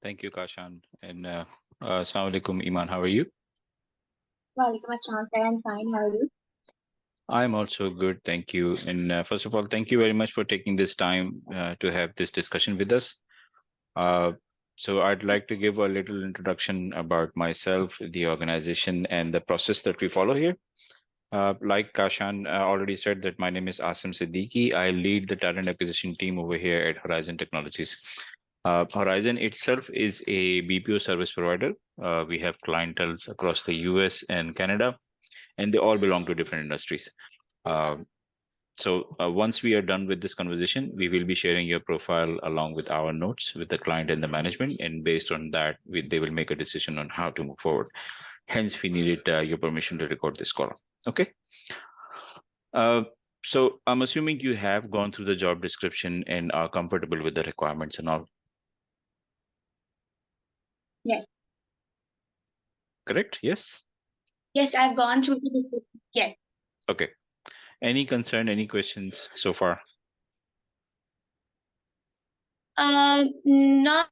Thank you, Kashan. And Assalamu alaikum, Iman. How are you? Welcome, Ashant. I'm fine. How are you? I'm also good. Thank you. And first of all, thank you very much for taking this time to have this discussion with us. Uh, so, I'd like to give a little introduction about myself, the organization, and the process that we follow here. Like Kashan already said, that my name is Asim Siddiqui. I lead the talent acquisition team over here at Horizon Technologies. Horizon itself is a BPO service provider. We have clientels across the US and Canada, and they all belong to different industries. Uh, so once we are done with this conversation, we will be sharing your profile along with our notes with the client and the management, and based on that, they will make a decision on how to move forward. Hence, we needed your permission to record this call. Okay. Uh, so I'm assuming you have gone through the job description and are comfortable with the requirements and all. Yes. Correct? Yes. Yes, I've gone through the description. Yes. Okay. Any concern? Any questions so far? Not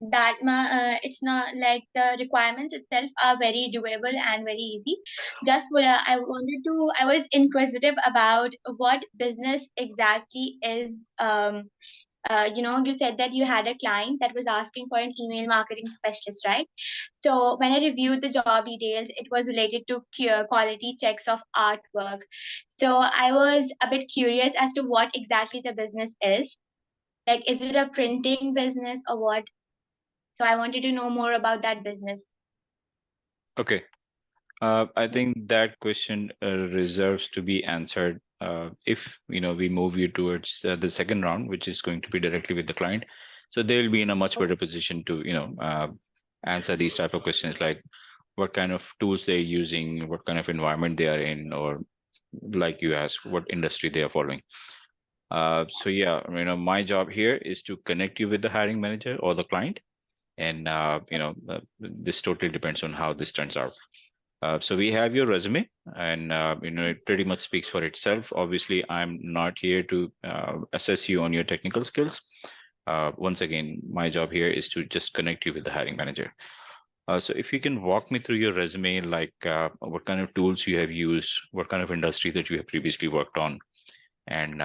that much. It's not like the requirements itself are very doable and very easy. Just I was inquisitive about what business exactly is. You said that you had a client that was asking for an email marketing specialist, right? So when I reviewed the job details, it was related to quality checks of artwork. So I was a bit curious as to what exactly the business is. Like, is it a printing business or what? So I wanted to know more about that business. Okay. I think that question reserves to be answered if we move you towards the second round, which is going to be directly with the client. So they'll be in a much better position to answer these type of questions, like what kind of tools they're using, what kind of environment they are in, or like you asked, what industry they are following. So yeah, my job here is to connect you with the hiring manager or the client, and this totally depends on how this turns out. So we have your resume, and it pretty much speaks for itself. Obviously, I'm not here to assess you on your technical skills. Once again, my job here is to just connect you with the hiring manager. So if you can walk me through your resume, like what kind of tools you have used, what kind of industry that you have previously worked on, and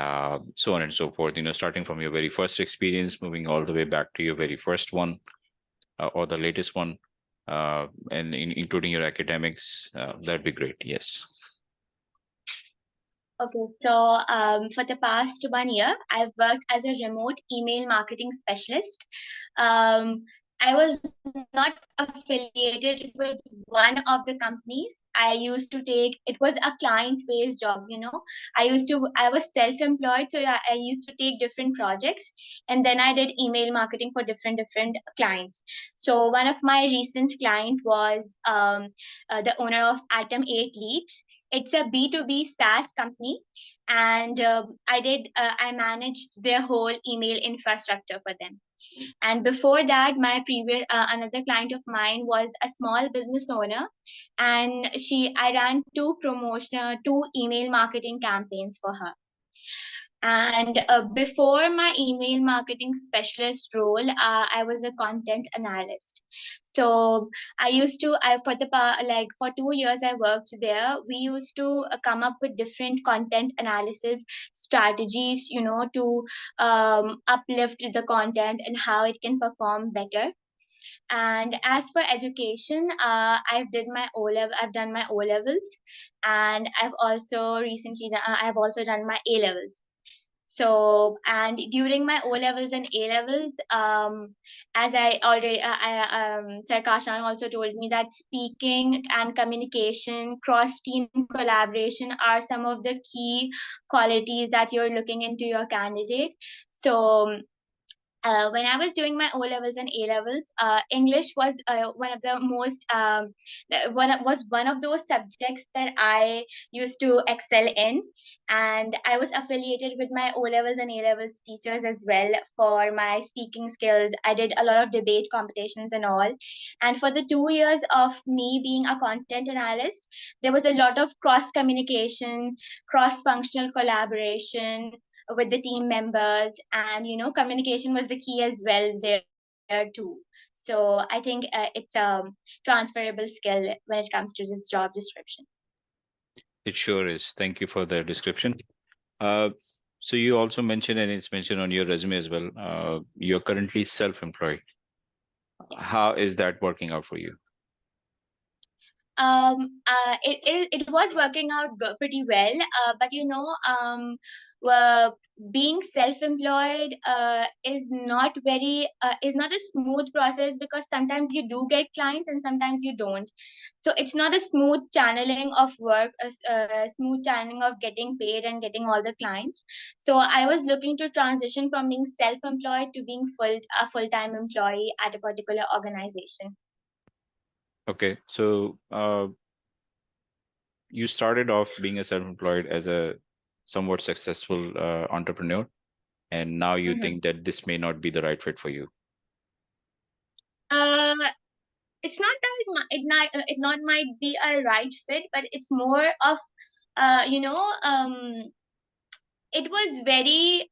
so on and so forth. Starting from your very first experience, moving all the way back to your very first one, or the latest one, and including your academics, that'd be great. Yes. Okay, so for the past 1 year, I've worked as a remote email marketing specialist. Um, I was not affiliated with one of the companies. I used to take, it was a client-based job. I was self-employed, so yeah, I used to take different projects, and then I did email marketing for different clients. So one of my recent client was the owner of Atom 8 Leads. It's a B2B SaaS company, and I managed their whole email infrastructure for them. And before that, my previous another client of mine was a small business owner, and she I ran two email marketing campaigns for her. And before my email marketing specialist role, I was a content analyst. So for 2 years I worked there. We used to come up with different content analysis strategies, to uplift the content and how it can perform better. And as for education, I've done my O levels, and I've also done my A levels. So, and during my O levels and A levels, as I already, Sir Kashan also told me that speaking and communication, cross team collaboration are some of the key qualities that you're looking into your candidate. So, when I was doing my O levels and A levels, English was one of those subjects that I used to excel in, and I was affiliated with my O levels and A levels teachers as well for my speaking skills. I did a lot of debate competitions and all, and for the 2 years of me being a content analyst, there was a lot of cross communication, cross functional collaboration with the team members, and communication was the key as well there. there too. So I think it's a transferable skill when it comes to this job description. It sure is. Thank you for the description. Uh, so you also mentioned, and it's mentioned on your resume as well, you're currently self-employed. How is that working out for you? It was working out pretty well, but well, being self-employed is not a smooth process, because sometimes you do get clients and sometimes you don't. So it's not a smooth channeling of work, a smooth channeling of getting paid and getting all the clients. So I was looking to transition from being self-employed to being a full-time employee at a particular organization. Okay, so you started off being a self-employed as a somewhat successful entrepreneur, and now you Mhm. think that this may not be the right fit for you. Uh, it's not that it not might be a right fit, but it's more of uh, you know um, it was very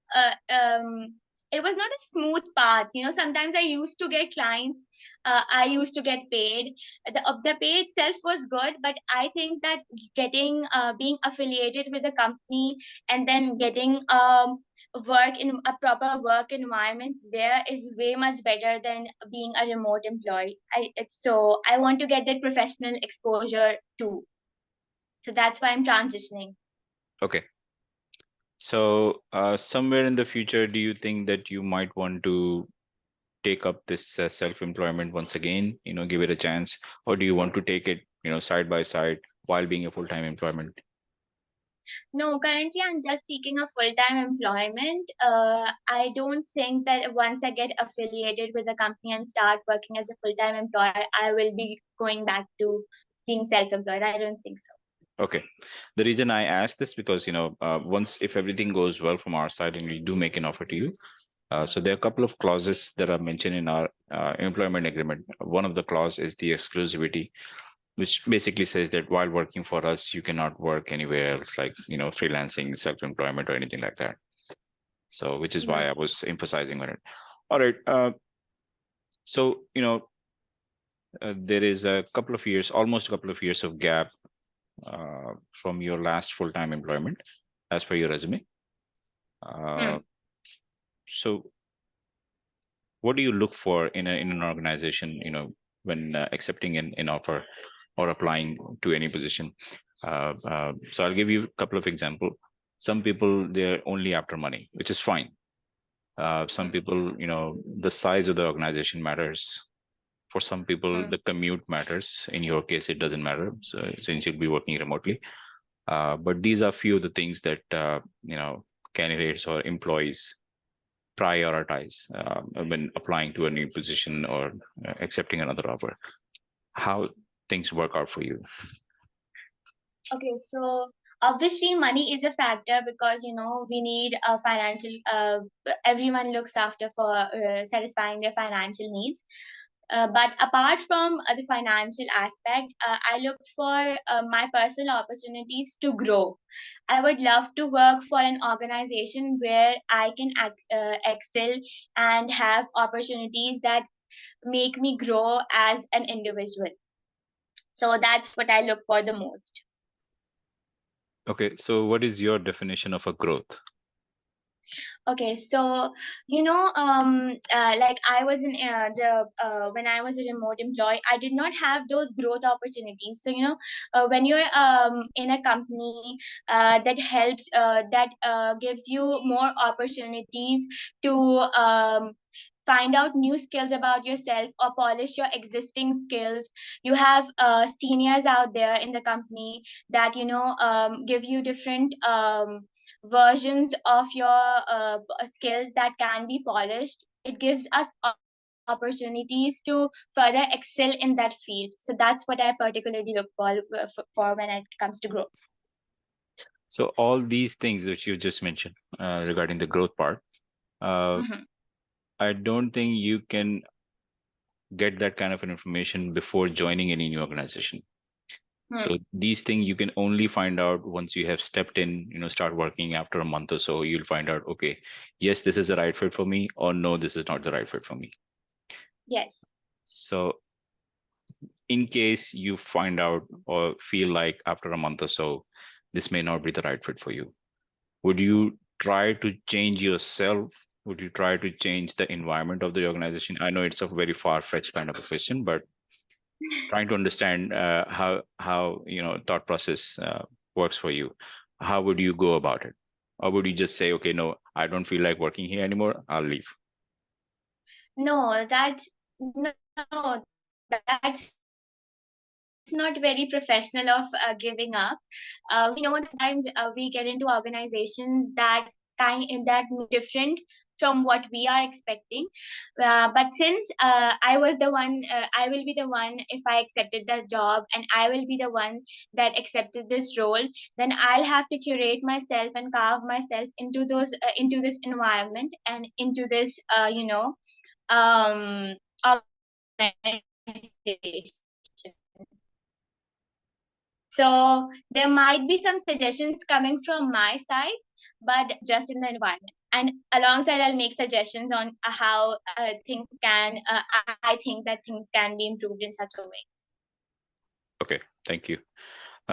it was not a smooth path. Sometimes I used to get clients, I used to get paid. The pay itself was good, but I think that getting being affiliated with a company and then getting work in a proper work environment there is way much better than being a remote employee. I want to get that professional exposure too, so that's why I'm transitioning. Okay. So somewhere in the future, do you think that you might want to take up this self-employment once again, give it a chance, or do you want to take it, side by side while being a full-time employment? No, currently I'm just seeking a full-time employment. I don't think that once I get affiliated with a company and start working as a full-time employee, I will be going back to being self-employed. I don't think so. Okay. The reason I asked this because, once if everything goes well from our side and we do make an offer to you, so there are a couple of clauses that are mentioned in our employment agreement. One of the clause is the exclusivity, which basically says that while working for us, you cannot work anywhere else, like, freelancing, self-employment, or anything like that. So, which is why I Yes. was emphasizing on it. All right. So, there is a couple of years, almost a couple of years of gap from your last full-time employment, as per your resume. Uh, Hmm. so, what do you look for in an organization, when accepting an offer or applying to any position? So I'll give you a couple of examples. Some people, they're only after money, which is fine. Some Hmm. people, the size of the organization matters. For some people, Hmm. the commute matters. In your case, it doesn't matter, so since you'll be working remotely. But these are few of the things that candidates or employees prioritize when applying to a new position or accepting another offer. How things work out for you? Okay, so obviously money is a factor, because we need a financial. Everyone looks after for satisfying their financial needs. But apart from the financial aspect, I look for my personal opportunities to grow. I would love to work for an organization where I can excel and have opportunities that make me grow as an individual. So that's what I look for the most. Okay, so what is your definition of a growth? Okay, so like I was in the when I was a remote employee, I did not have those growth opportunities. So when you're in a company that gives you more opportunities to find out new skills about yourself or polish your existing skills. You have seniors out there in the company that give you different versions of your skills that can be polished. It gives us opportunities to further excel in that field. So that's what I particularly look for when it comes to growth. So all these things that you just mentioned regarding the growth part, uh, Mhm. I don't think you can get that kind of an information before joining any new organization. Hmm. So these things you can only find out once you have stepped in, start working after a month or so. You'll find out, okay, yes, this is the right fit for me, or no, this is not the right fit for me. Yes. So in case you find out or feel like after a month or so, this may not be the right fit for you, would you try to change yourself? Would you try to change the environment of the organization? I know it's a very far-fetched kind of a question, but trying to understand how thought process works for you. How would you go about it? Or would you just say, okay, no, I don't feel like working here anymore, I'll leave? No, that's not very professional of giving up. We know that sometimes we get into organizations that different from what we are expecting. But since I will be the one if I accepted that job, and I will be the one that accepted this role. Then I'll have to curate myself and carve myself into this environment and into this um organization. So there might be some suggestions coming from my side, but just in the environment. And alongside, I'll make suggestions on how things can. I think that things can be improved in such a way. Okay, thank you.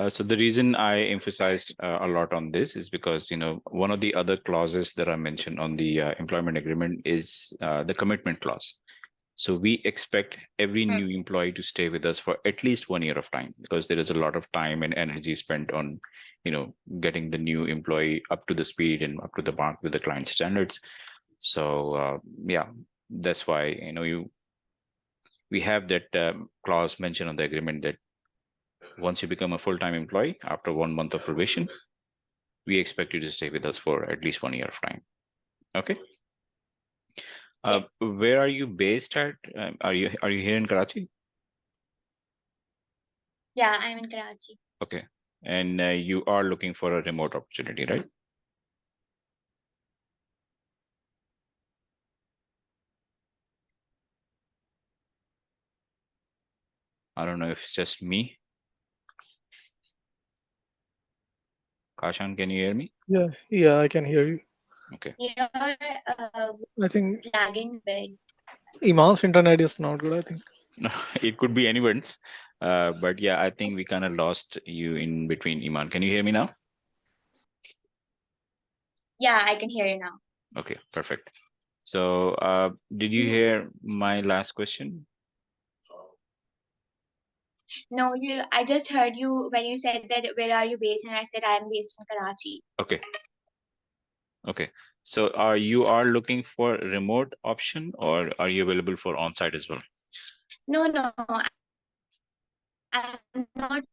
So the reason I emphasized a lot on this is because one of the other clauses that I mentioned on the employment agreement is the commitment clause. So we expect every new employee to stay with us for at least 1 year of time, because there is a lot of time and energy spent on, getting the new employee up to the speed and up to the mark with the client standards. So yeah, that's why we have that clause mentioned on the agreement that once you become a full-time employee after 1 month of probation, we expect you to stay with us for at least 1 year of time. Okay. Yes. Where are you based at? Are you here in Karachi? Yeah, I'm in Karachi. Okay. And you are looking for a remote opportunity, right? I don't know if it's just me. Kashan, can you hear me? Yeah, I can hear you. Okay. You're I think lagging a bit. Iman's internet is not good, I think. No, it could be anyone's. But yeah, I think we kind of lost you in between, Iman. Can you hear me now? Yeah, I can hear you now. Okay, perfect. So did you hear my last question? No, I just heard you when you said that where are you based, and I said I'm based in Karachi. Okay. Okay. So you are looking for remote option, or are you available for on-site as well? No, I'm not.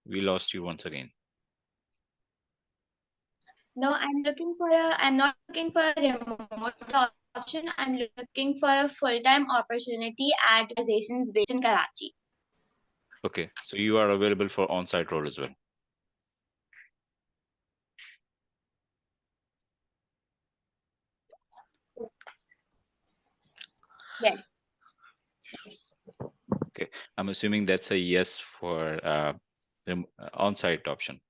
We lost you once again. No, I'm not looking for a remote option. I'm looking for a full-time opportunity at organizations based in Karachi. Okay. So you are available for on-site role as well. Yes. Okay. I'm assuming that's a yes for on-site option.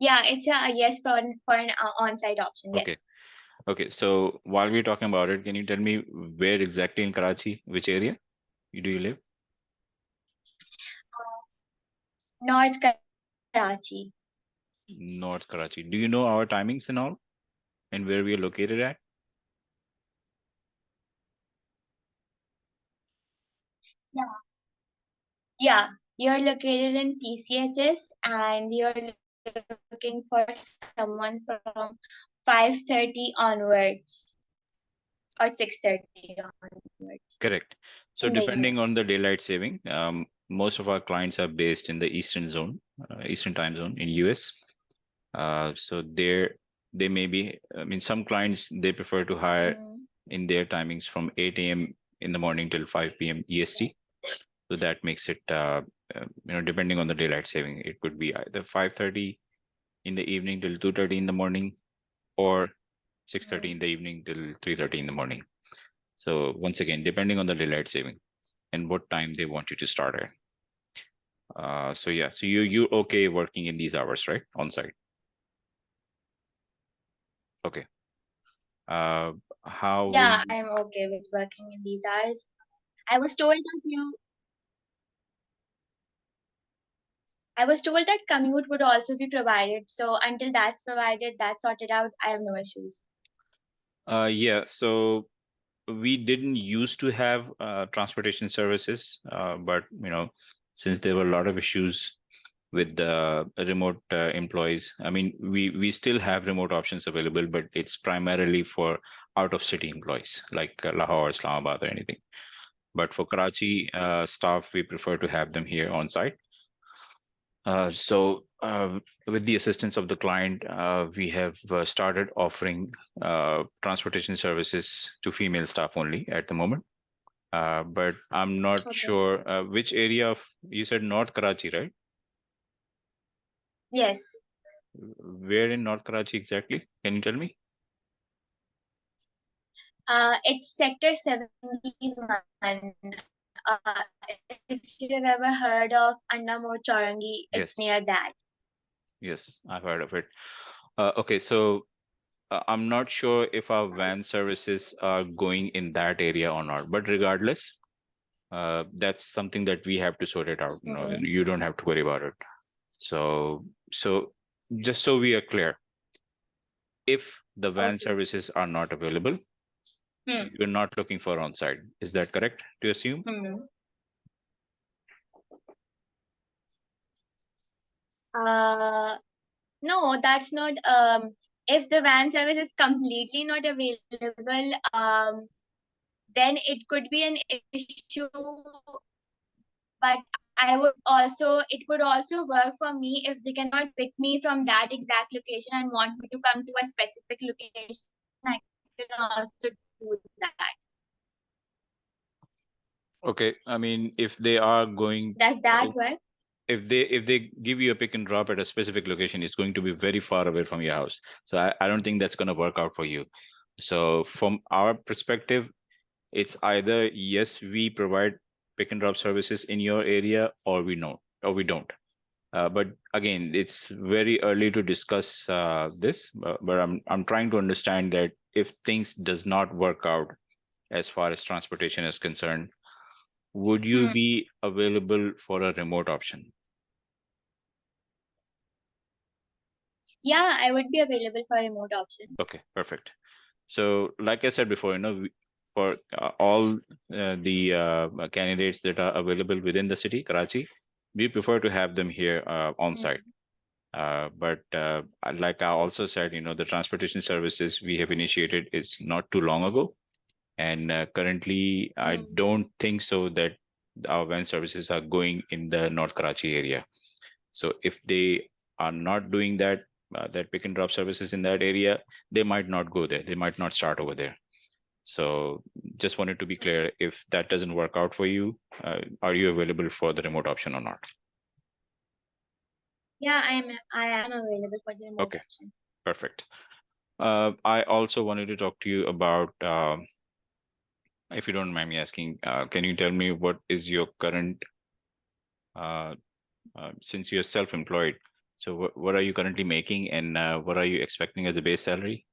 Yeah, it's a yes for an on-site option. Yes. Okay. Okay. So while we're talking about it, can you tell me where exactly in Karachi, which area do you live? North Karachi. North Karachi. Do you know our timings and all, and where we are located at? Yeah. Yeah, you're located in PCHS, and you're looking for someone from 5:30 onwards or 6:30 onwards Correct. So in the evening. depending on the daylight saving, most of our clients are based in the Eastern zone, Eastern time zone in US. So they may be, I mean, some clients, they prefer to hire in their timings from 8 a.m. in the morning till 5 p.m. EST. So that makes it, depending on the daylight saving, it could be either 5:30 in the evening till 2:30 in the morning, or 6:30 in the evening till 3:30 in the morning. So once again, depending on the daylight saving and what time they want you to start at. So yeah, so you're okay working in these hours, right? On site. Okay. How will Yeah, you- I'm okay with working in these hours. I was told that commute would also be provided. So until that's provided, that's sorted out, I have no issues. Yeah, so we didn't used to have transportation services, but since there were a lot of issues with the remote employees, I mean, we still have remote options available, but it's primarily for out of city employees like Lahore, Islamabad, or anything. But for Karachi staff, we prefer to have them here on site. So with the assistance of the client, we have started offering transportation services to female staff only at the moment. But I'm not Okay. sure which area of, you said North Karachi, right? Yes. Where in North Karachi exactly? Can you tell me? It's Sector 71. Uh, if you've ever heard of Annamore Chaurangi, it's Yes. near that. Yes, I've heard of it. Okay, so I'm not sure if our van services are going in that area or not, but regardless, that's something that we have to sort it out. No, Mhm. you don't have to worry about it. So just so we are clear, if the van Okay. services are not available, Hmm. you're not looking for on-site. Is that correct to assume? Hmm. No, that's not. If the van service is completely not available, then it could be an issue. But it would also work for me if they cannot pick me from that exact location and want me to come to a specific location. I can also do that. Okay, I mean, if they are going, Does that work? if they give you a pick and drop at a specific location, it's going to be very far away from your house. So I don't think that's going to work out for you. So from our perspective, it's either yes, we provide pick and drop services in your area, or we don't. But again, it's very early to discuss this. But I'm trying to understand that if things does not work out as far as transportation is concerned, would you be available for a remote option? Yeah, I would be available for a remote option. Okay, perfect. So, like I said before, for all the candidates that are available within the city, Karachi, we prefer to have them here on site. But like I also said, the transportation services we have initiated is not too long ago. And currently, I don't think so that our van services are going in the North Karachi area. So if they are not doing that, that pick and drop services in that area, they might not go there. They might not start over there. So just wanted to be clear, if that doesn't work out for you, are you available for the remote option or not? Yeah, I am available for the remote Okay, option. perfect. I also wanted to talk to you about, if you don't mind me asking, can you tell me what is your current, since you're self-employed, so what are you currently making, and what are you expecting as a base salary?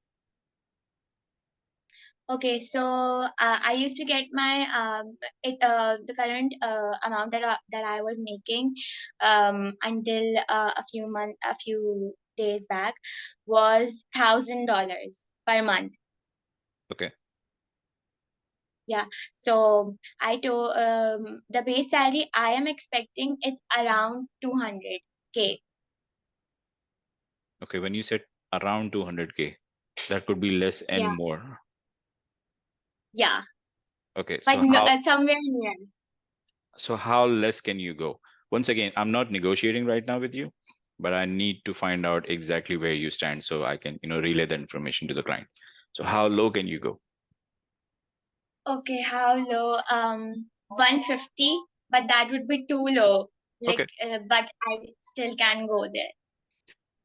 Okay, so I used to get my the current amount that I was making until a few days back was $1,000 per month. Okay. Yeah, so I told the base salary I am expecting is around 200K. Okay, when you said around 200K, that could be less and Yeah, more. yeah, Okay, but somewhere near. so how less can you go? Once again, I'm not negotiating right now with you, but I need to find out exactly where you stand so I can, relay that information to the client. So how low can you go? Okay, how low? 150, but that would be too low. Okay. But I still can go there.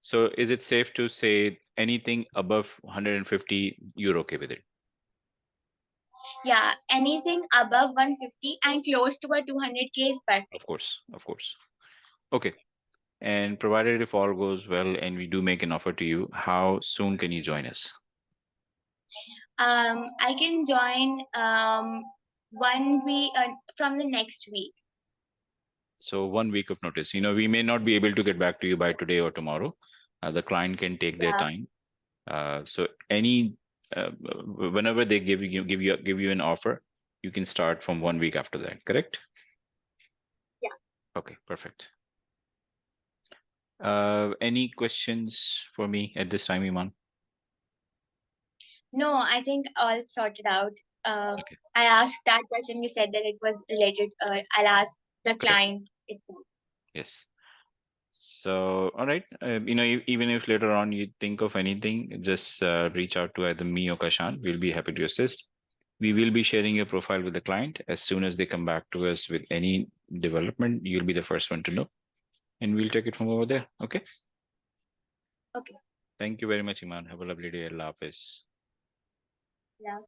So is it safe to say anything above 150, you're okay with it? Yeah, anything above 150 and close to a 200K is perfect. Of course, of course. Okay. And provided if all goes well and we do make an offer to you, how soon can you join us? I can join 1 week from the next week. So 1 week of notice. We may not be able to get back to you by today or tomorrow. The client can take their Yeah. time. So whenever they give you an offer, you can start from 1 week after that. Correct? Yeah. Okay. Perfect. Any questions for me at this time, Iman? No, I think all sorted out. Okay. I asked that question. You said that it was related. I'll ask the Correct. client itself. Yes. So, all right. Even if later on you think of anything, just reach out to either me or Kashan. We'll be happy to assist. We will be sharing your profile with the client. As soon as they come back to us with any development, you'll be the first one to know. And we'll take it from over there. Okay. Okay. Thank you very much, Iman. Have a lovely day. Allah Hafiz. Yeah.